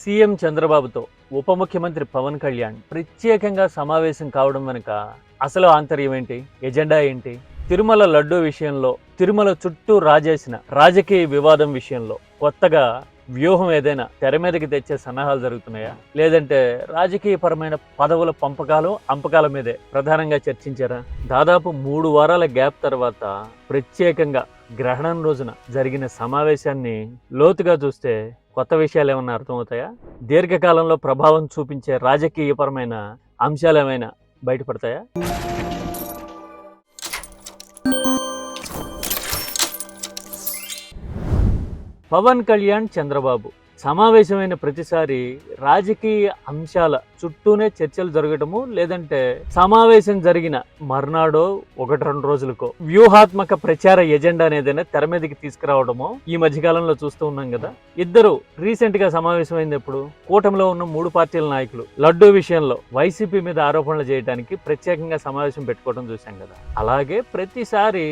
CM చంద్రబాబుతో ఉప ముఖ్యమంత్రి పవన్ కళ్యాణ్ ప్రత్యేకంగా సమావేశం కావడం వెనుక అసలు ఆంతర్యం ఏంటి, ఎజెండా ఏంటి? తిరుమల లడ్డూ విషయంలో, తిరుమల చుట్టూ రాజేసిన రాజకీయ వివాదం విషయంలో కొత్తగా వ్యూహం ఏదైనా తెర మీదకి తెచ్చే సన్నాహాలు జరుగుతున్నాయా, లేదంటే రాజకీయపరమైన పదవుల అంపకాల మీదే ప్రధానంగా చర్చించారా? దాదాపు 3 వారాల గ్యాప్ తర్వాత ప్రత్యేకంగా గ్రహణం రోజున జరిగిన సమావేశాన్ని లోతుగా చూస్తే కొత్త విషయాలు ఏమన్నా అర్థమవుతాయా? దీర్ఘకాలంలో ప్రభావం చూపించే రాజకీయపరమైన అంశాలు ఏమైనా బయటపడతాయా? పవన్ కళ్యాణ్, చంద్రబాబు సమావేశమైన ప్రతిసారి రాజకీయ అంశాల చుట్టూనే చర్చలు జరగటము, లేదంటే సమావేశం జరిగిన మర్నాడో 1-2 రోజులకో వ్యూహాత్మక ప్రచార ఎజెండా అనేదైనా తెర మీదకి తీసుకురావడమో ఈ మధ్యకాలంలో చూస్తూ ఉన్నాం కదా. ఇద్దరు రీసెంట్ గా సమావేశమైంది ఎప్పుడు? కూటమిలో ఉన్న 3 పార్టీల నాయకులు లడ్డూ విషయంలో వైసీపీ మీద ఆరోపణలు చేయడానికి ప్రత్యేకంగా సమావేశం పెట్టుకోవడం చూసాం కదా. అలాగే ప్రతిసారి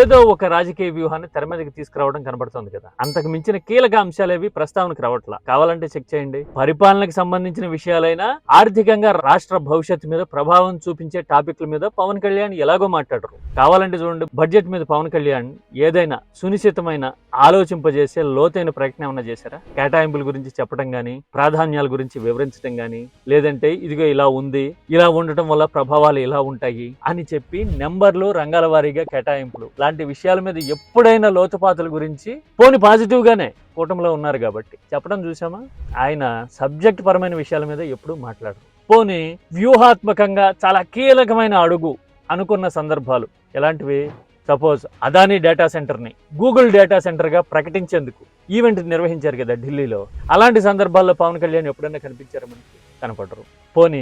ఏదో ఒక రాజకీయ వ్యూహాన్ని తెర మీదకి తీసుకురావడం కనబడుతుంది కదా. అంతకు మించిన కీలక అంశాలేవి ప్రస్తావనకు రావట్లా. కావాలంటే చెక్ చేయండి. పరిపాలనకు సంబంధించిన విషయాలైనా, ఆర్థికంగా రాష్ట్ర భవిష్యత్తు మీద ప్రభావం చూపించే టాపిక్ల మీద పవన్ కళ్యాణ్ ఎలాగో మాట్లాడరు. కావాలంటే చూడండి, బడ్జెట్ మీద పవన్ కళ్యాణ్ ఏదైనా సునిశ్చితమైన ఆలోచింపజేసే లోతైన ప్రయత్నం ఏమన్నా చేశారా? కేటాయింపుల గురించి చెప్పడం గానీ, ప్రాధాన్యాల గురించి వివరించడం గానీ, లేదంటే ఇదిగో ఇలా ఉంది, ఇలా ఉండటం వల్ల ప్రభావాలు ఇలా ఉంటాయి అని చెప్పి నెంబర్లు, రంగాల వారీగా కేటాయింపులు లాంటి విషయాల మీద ఎప్పుడైనా లోతుపాతుల గురించి పోని పాజిటివ్ గానే కూటమిలో ఉన్నారు కాబట్టి చెప్పడం చూసామా? ఆయన సబ్జెక్ట్ పరమైన విషయాల మీద ఎప్పుడూ మాట్లాడరు. పోనీ వ్యూహాత్మకంగా చాలా కీలకమైన అడుగు అనుకున్న సందర్భాలు ఎలాంటివి? సపోజ్ అదానీ డేటా సెంటర్ని గూగుల్ డేటా సెంటర్గా ప్రకటించేందుకు ఈవెంట్ నిర్వహించారు కదా ఢిల్లీలో. అలాంటి సందర్భాల్లో పవన్ కళ్యాణ్ ఎప్పుడైనా కనిపించారా? మనకి కనపడరు. పోనీ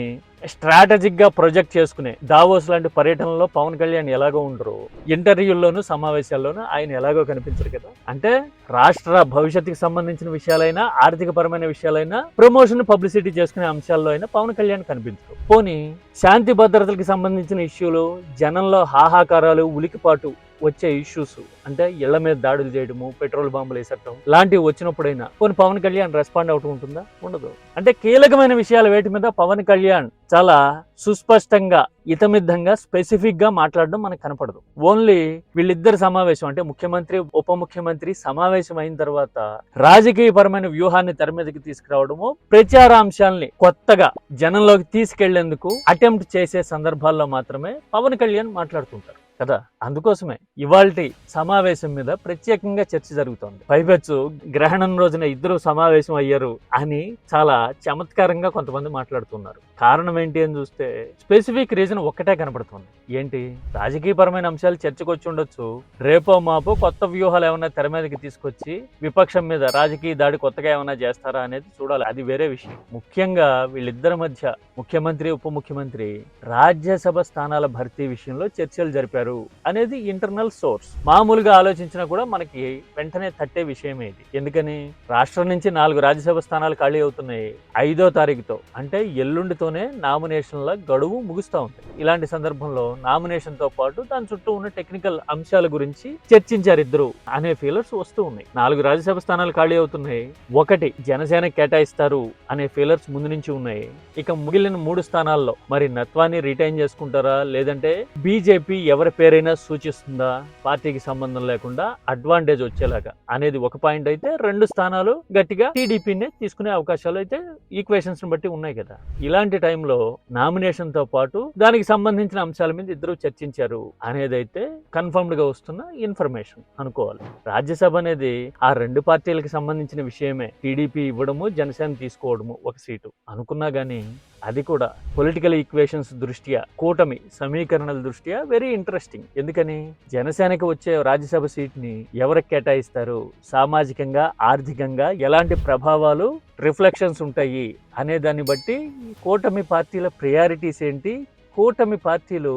స్ట్రాటజిక్గా ప్రొజెక్ట్ చేసుకునే దావోస్ లాంటి పర్యటనలో పవన్ కళ్యాణ్ ఎలాగో ఉండరు, ఇంటర్వ్యూల్లోనూ సమావేశాల్లోనూ ఆయన ఎలాగో కనిపించరు కదా. అంటే రాష్ట్ర భవిష్యత్తుకి సంబంధించిన విషయాలైనా, ఆర్థిక పరమైన విషయాలైనా, ప్రమోషన్ పబ్లిసిటీ చేసుకునే అంశాల్లో అయినా పవన్ కళ్యాణ్ కనిపించరు. పోనీ శాంతి భద్రతలకు సంబంధించిన ఇష్యూలు, జనంలో హాహాకారాలు, ఉలికిపాటు వచ్చే ఇష్యూస్ అంటే ఇళ్ల మీద దాడులు చేయడము, పెట్రోల్ బాంబులు వేసటం లాంటివి వచ్చినప్పుడైనా కొన్ని పవన్ కళ్యాణ్ రెస్పాండ్ అవుతూ ఉంటుందా? ఉండదు. అంటే కీలకమైన విషయాలు వేటి మీద పవన్ కళ్యాణ్ చాలా సుస్పష్టంగా, ఇతమిద్దంగా, స్పెసిఫిక్ గా మాట్లాడడం మనకు కనపడదు. ఓన్లీ వీళ్ళిద్దరు సమావేశం అంటే ముఖ్యమంత్రి, ఉప ముఖ్యమంత్రి సమావేశం అయిన తర్వాత రాజకీయ పరమైన వ్యూహాన్ని తెర మీదకి తీసుకురావడము, ప్రచార అంశాలని కొత్తగా జనంలోకి తీసుకెళ్లేందుకు అటెంప్ట్ చేసే సందర్భాల్లో మాత్రమే పవన్ కళ్యాణ్ మాట్లాడుతుంటారు కదా. అందుకోసమే ఇవాల్టి సమావేశం మీద ప్రత్యేకంగా చర్చ జరుగుతోంది. పైపెచ్చు గ్రహణం రోజున ఇద్దరు సమావేశం అయ్యారు అని చాలా చమత్కారంగా కొంతమంది మాట్లాడుతున్నారు. కారణం ఏంటి అని చూస్తే స్పెసిఫిక్ రీజన్ ఒక్కటే కనపడుతుంది. ఏంటి? రాజకీయపరమైన అంశాలు చర్చకు వచ్చి ఉండొచ్చు, రేపో మాపో కొత్త వ్యూహాలు ఏమైనా తెర మీదకి తీసుకొచ్చి విపక్షం మీద రాజకీయ దాడి కొత్తగా ఏమైనా చేస్తారా అనేది చూడాలి. అది వేరే విషయం. ముఖ్యంగా వీళ్ళిద్దరి మధ్య, ముఖ్యమంత్రి, ఉప ముఖ్యమంత్రి రాజ్యసభ స్థానాల భర్తీ విషయంలో చర్చలు జరిపారు అనేది ఇంటర్నల్ సోర్స్. మామూలుగా ఆలోచించినా కూడా మనకి వెంటనే తట్టే విషయమే ఇది. ఎందుకని? రాష్ట్రం నుంచి 4 రాజ్యసభ స్థానాలు ఖాళీ అవుతున్నాయి. 5వ తారీఖుతో అంటే ఎల్లుండితోనే నామినేషన్ల గడువు ముగుస్తూ ఉంది. ఇలాంటి సందర్భంలో నామినేషన్ తో పాటు దాని చుట్టూ ఉన్న టెక్నికల్ అంశాల గురించి చర్చించారు ఇద్దరు అనే ఫీలర్స్ వస్తూ ఉన్నాయి. 4 రాజ్యసభ స్థానాలు ఖాళీ అవుతున్నాయి. 1 జనసేన కేటాయిస్తారు అనే ఫీలర్స్ ముందు నుంచి ఉన్నాయి. ఇక మిగిలిన 3 స్థానాల్లో మరి నత్వాన్ని రిటైన్ చేసుకుంటారా, లేదంటే బీజేపీ ఎవరి పేరైనా సూచిస్తుందా, పార్టీకి సంబంధం లేకుండా అడ్వాంటేజ్ వచ్చేలాగా అనేది ఒక పాయింట్ అయితే, 2 స్థానాలు గట్టిగా టీడీపీనే తీసుకునే అవకాశాలు అయితే ఈక్వేషన్స్ బట్టి ఉన్నాయి కదా. ఇలాంటి టైంలో నామినేషన్ తో పాటు దానికి సంబంధించిన అంశాల మీద ఇద్దరు చర్చించారు అనేది అయితే కన్ఫర్మ్డ్ గా వస్తున్న ఇన్ఫర్మేషన్ అనుకోవాలి. రాజ్యసభ అనేది ఆ 2 పార్టీలకు సంబంధించిన విషయమే. టీడీపీ ఇవ్వడము, జనసేన తీసుకోవడము 1 సీటు అనుకున్నా గానీ అది కూడా పొలిటికల్ ఈక్వేషన్స్ దృష్ట్యా, కూటమి సమీకరణల దృష్ట్యా వెరీ ఇంట్రెస్టింగ్. ఎందుకని? జనసేనకి వచ్చే రాజ్యసభ సీట్ని ఎవరికి కేటాయిస్తారు, సామాజికంగా, ఆర్థికంగా ఎలాంటి ప్రభావాలు, రిఫ్లెక్షన్స్ ఉంటాయి అనే దాన్ని బట్టి కూటమి పార్టీల ప్రయారిటీస్ ఏంటి, కూటమి పార్టీలు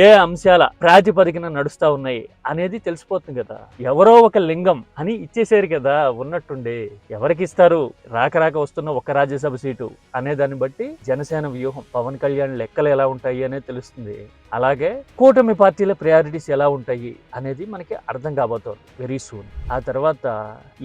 ఏ అంశాల ప్రాతిపదికన నడుస్తా ఉన్నాయి అనేది తెలిసిపోతుంది కదా. ఎవరో ఒక లింగం అని ఇచ్చేసారు కదా ఉన్నట్టుండి. ఎవరికి ఇస్తారు? రాక వస్తున్న 1 రాజ్యసభ సీటు అనే దాన్ని బట్టి జనసేన వ్యూహం, పవన్ కళ్యాణ్ లెక్కలు ఎలా ఉంటాయి అనేది తెలుస్తుంది. అలాగే కూటమి పార్టీల ప్రయారిటీస్ ఎలా ఉంటాయి అనేది మనకి అర్థం కాబోతోంది వెరీ సూన్. ఆ తర్వాత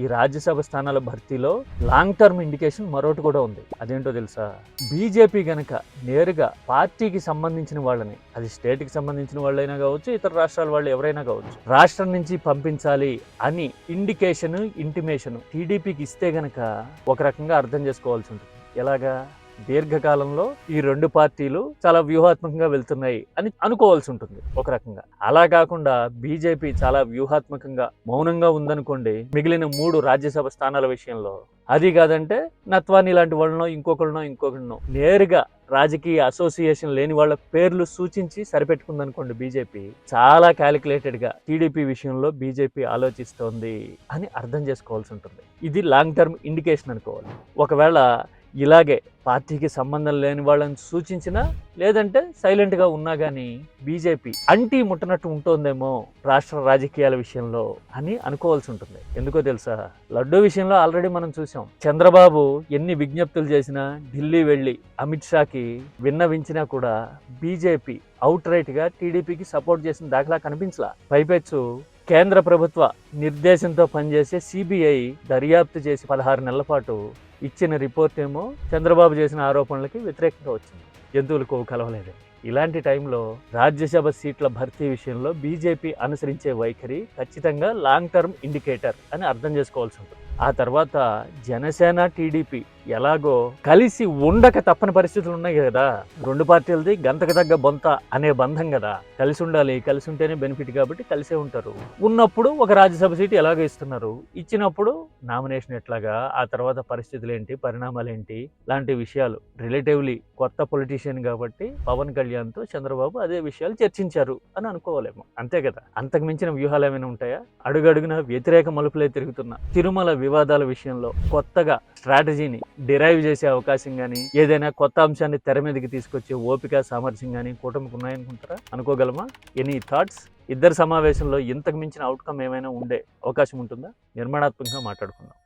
ఈ రాజ్యసభ స్థానాల భర్తీలో లాంగ్ టర్మ్ ఇండికేషన్ మరొకటి కూడా ఉంది. అదేంటో తెలుసా? బీజేపీ గనక నేరుగా పార్టీకి సంబంధించిన వాళ్ళని, అది స్టేట్ కి సంబంధించిన వాళ్ళైనా కావచ్చు, ఇతర రాష్ట్రాల వాళ్ళు ఎవరైనా కావచ్చు, రాష్ట్రం నుంచి పంపించాలి అని ఇంటిమేషన్ టీడీపీకి ఇస్తే గనక ఒక రకంగా అర్థం చేసుకోవాల్సి ఉంటుంది. ఎలాగా? దీర్ఘకాలంలో ఈ రెండు పార్టీలు చాలా వ్యూహాత్మకంగా వెళ్తున్నాయి అని అనుకోవాల్సి ఉంటుంది ఒక రకంగా. అలా కాకుండా బీజేపీ చాలా వ్యూహాత్మకంగా మౌనంగా ఉందనుకోండి మిగిలిన 3 రాజ్యసభ స్థానాల విషయంలో. అది కాదంటే నత్వాని లాంటి వాళ్ళనో ఇంకొకరినో నేరుగా రాజకీయ అసోసియేషన్ లేని వాళ్ళ పేర్లు సూచించి సరిపెట్టుకుందనుకోండి బీజేపీ, చాలా క్యాలిక్యులేటెడ్ గా టీడీపీ విషయంలో బీజేపీ ఆలోచిస్తోంది అని అర్థం చేసుకోవాల్సి ఉంటుంది. ఇది లాంగ్ టర్మ్ ఇండికేషన్ అనుకోవాలి. ఒకవేళ ఇలాగే పార్టీకి సంబంధం లేని వాళ్ళని సూచించినా, లేదంటే సైలెంట్ గా ఉన్నా గానీ బీజేపీ అంటీ ముట్టనట్టు ఉంటోందేమో రాష్ట్ర రాజకీయాల విషయంలో అని అనుకోవాల్సి ఉంటుంది. ఎందుకో తెలుసా? లడ్డూ విషయంలో ఆల్రెడీ మనం చూసాం. చంద్రబాబు ఎన్ని విజ్ఞప్తులు చేసినా, ఢిల్లీ వెళ్లి అమిత్ షాకి విన్నవించినా కూడా బీజేపీ అవుట్ రైట్ గా టీడీపీకి సపోర్ట్ చేసిన దాఖలా కనిపించలా. పైపెచ్చు కేంద్ర ప్రభుత్వ నిర్దేశంతో పనిచేసే సిబిఐ దర్యాప్తు చేసి 16 నెలల పాటు ఇచ్చిన రిపోర్ట్ ఏమో చంద్రబాబు చేసిన ఆరోపణలకి వ్యతిరేకంగా వచ్చింది. జంతువులు కొవ్వు కలవలేదు. ఇలాంటి టైంలో రాజ్యసభ సీట్ల భర్తీ విషయంలో బీజేపీ అనుసరించే వైఖరి ఖచ్చితంగా లాంగ్ టర్మ్ ఇండికేటర్ అని అర్థం చేసుకోవాల్సి ఉంటుంది. ఆ తర్వాత జనసేన టీడీపీ ఎలాగో కలిసి ఉండక తప్పని పరిస్థితులు ఉన్నాయి కదా. రెండు పార్టీలది గంతకు తగ్గ బొంత అనే బంధం కదా. కలిసి ఉండాలి, కలిసి ఉంటేనే బెనిఫిట్ కాబట్టి కలిసే ఉంటారు. ఉన్నప్పుడు ఒక రాజ్యసభ సీటు ఎలాగో ఇస్తున్నారు, ఇచ్చినప్పుడు నామినేషన్ ఎట్లాగా, ఆ తర్వాత పరిస్థితులు ఏంటి, పరిణామాలు ఏంటి లాంటి విషయాలు. రిలేటివ్లీ కొత్త పొలిటీషియన్ కాబట్టి పవన్ కళ్యాణ్తో చంద్రబాబు అదే విషయాలు చర్చించారు అని అనుకోవాలేమో. అంతే కదా. అంతకు మించిన వ్యూహాలు ఏమైనా ఉంటాయా? అడుగడుగున వ్యతిరేక మలుపులే తిరుగుతున్న తిరుమల వివాదాల విషయంలో కొత్తగా స్ట్రాటజీని డిరైవ్ చేసే అవకాశం కానీ, ఏదైనా కొత్త అంశాన్ని తెర మీదకి తీసుకొచ్చే ఓపిక, సామర్థ్యం కానీ కూటమికి ఉన్నాయనుకుంటారా? అనుకోగలమా? Any thoughts? ఇద్దరు సమావేశంలో ఇంతకు మించిన అవుట్కమ్ ఏమైనా ఉండే అవకాశం ఉంటుందా? నిర్మాణాత్మకంగా మాట్లాడుకుందాం.